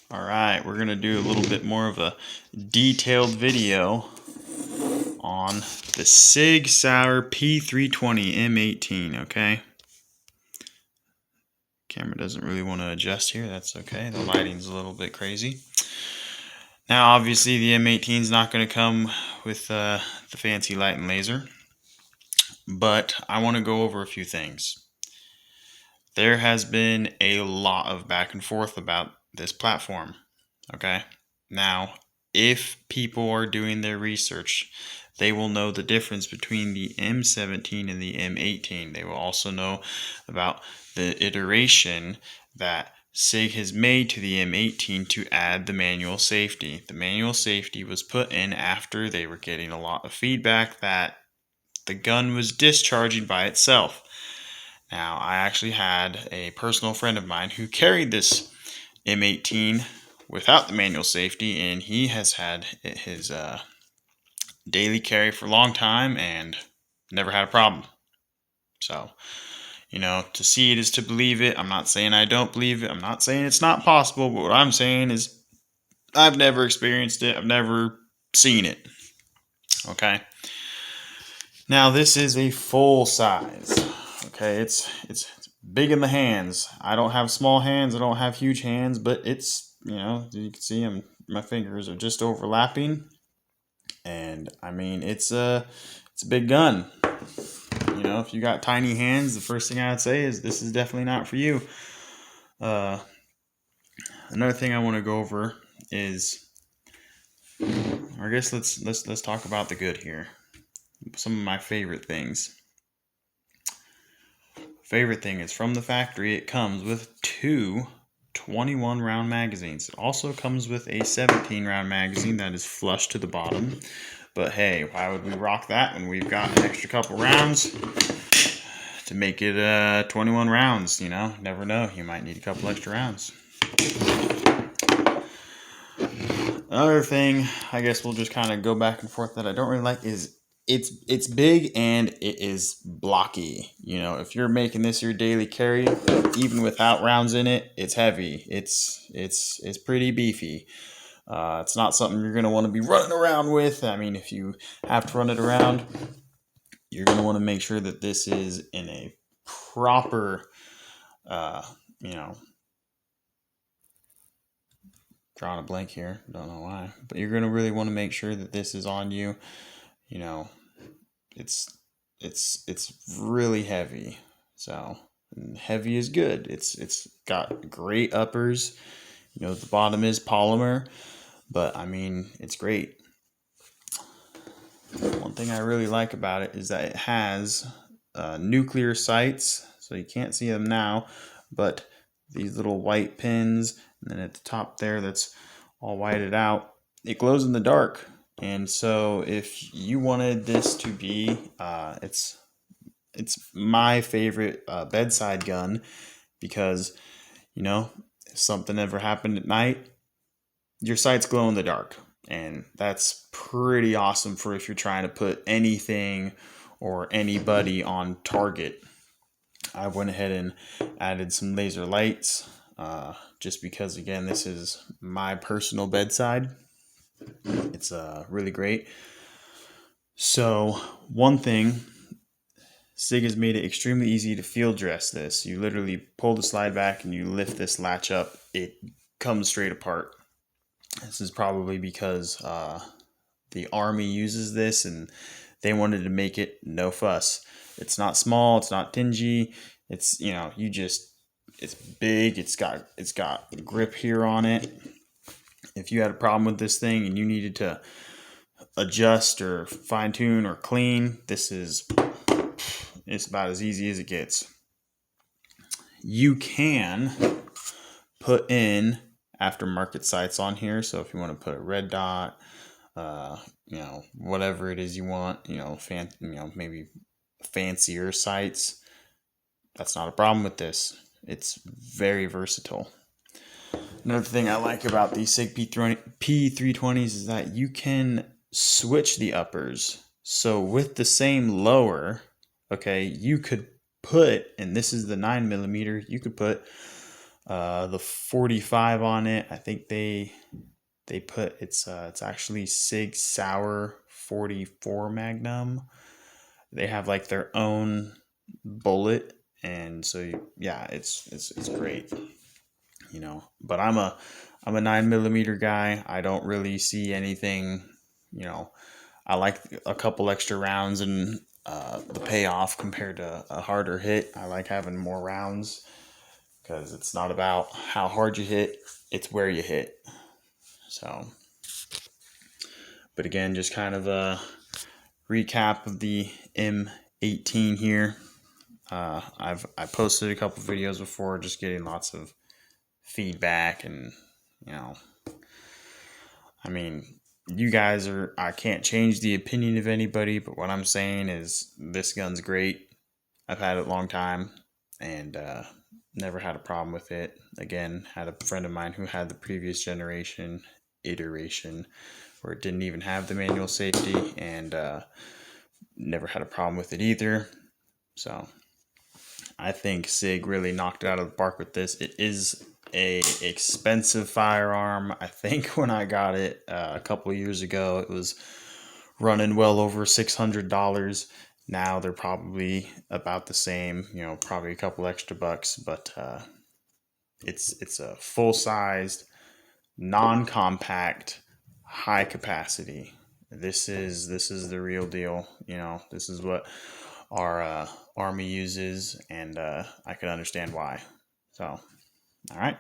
All right, we're going to do a little bit more of a detailed video on the Sig Sauer P320 M18, okay? Camera doesn't really want to adjust here, that's okay. The lighting's a little bit crazy. Now, obviously, the M18 is not going to come with the fancy light and laser, but I want to go over a few things. There has been a lot of back and forth about this platform, okay? Now, if people are doing their research, they will know the difference between the M17 and the M18. They will also know about the iteration that Sig has made to the M18 to add the manual safety. The manual safety was put in after they were getting a lot of feedback that the gun was discharging by itself. Now, I actually had a personal friend of mine who carried this M18 without the manual safety, and he has had his daily carry for a long time and never had a problem. So, you know, to see it is to believe it. I'm not saying I don't believe it. I'm not saying it's not possible, but what I'm saying is I've never experienced it. I've never seen it. Okay. Now, this is a full size. Okay, it's big in the hands. I don't have small hands. I don't have huge hands, but it's, you know, you can see my fingers are just overlapping. And I mean, it's a big gun. You know, if you got tiny hands, the first thing I'd say is this is definitely not for you. Another thing I want to go over is, I guess let's talk about the good here. Some of my favorite things. Favorite thing is from the factory, it comes with two 21 round magazines. It also comes with a 17 round magazine that is flush to the bottom. But hey, why would we rock that when we've got an extra couple rounds to make it 21 rounds? You know, never know, you might need a couple extra rounds. Another thing, I guess we'll just kind of go back and forth, that I don't really like is it's big and it is blocky. You know, if you're making this your daily carry, even without rounds in it, it's heavy. It's pretty beefy. It's not something you're going to want to be running around with. I mean, if you have to run it around, you're going to want to make sure that this is in a proper, you know, drawing a blank here, don't know why, but you're going to really want to make sure that this is on you. You know, it's really heavy. So heavy is good. It's got great uppers. You know, the bottom is polymer, but I mean, it's great. One thing I really like about it is that it has nuclear sights, so you can't see them now, but these little white pins, and then at the top there that's all whited out, it glows in the dark. And so if you wanted this to be, it's my favorite bedside gun, because, you know, if something ever happened at night, your sights glow in the dark. And that's pretty awesome for if you're trying to put anything or anybody on target. I went ahead and added some laser lights, just because, again, this is my personal bedside. It's really great. So one thing, Sig has made it extremely easy to field dress this. You literally pull the slide back and you lift this latch up. It comes straight apart. This is probably because the Army uses this and they wanted to make it no fuss. It's not small. It's not dingy. It's, you know, it's big. It's got grip here on it. If you had a problem with this thing and you needed to adjust or fine tune or clean, it's about as easy as it gets. You can put in aftermarket sights on here. So if you want to put a red dot, you know, whatever it is you want, you know, maybe fancier sights, that's not a problem with this. It's very versatile. Another thing I like about these Sig P320s is that you can switch the uppers. So with the same lower, okay, you could put, and this is the 9mm, you could put the 45 on it. I think they put it's actually Sig Sauer 44 Magnum. They have like their own bullet, and so yeah, it's great, you know. But I'm a 9mm guy. I don't really see anything, you know. I like a couple extra rounds and the payoff compared to a harder hit. I like having more rounds because it's not about how hard you hit, it's where you hit. So, but again, just kind of a recap of the M18 here. I posted a couple videos before, just getting lots of feedback, and you know, I mean, you guys are, I can't change the opinion of anybody, but what I'm saying is this gun's great. I've had it a long time, and never had a problem with it. Again, had a friend of mine who had the previous generation iteration where it didn't even have the manual safety, and never had a problem with it either. So I think Sig really knocked it out of the park with this. It is a expensive firearm. I think when I got it a couple of years ago, it was running well over $600. Now they're probably about the same, you know, probably a couple extra bucks, but it's a full-sized, non-compact, high capacity. This is the real deal. You know, this is what our army uses, and I can understand why. So, all right.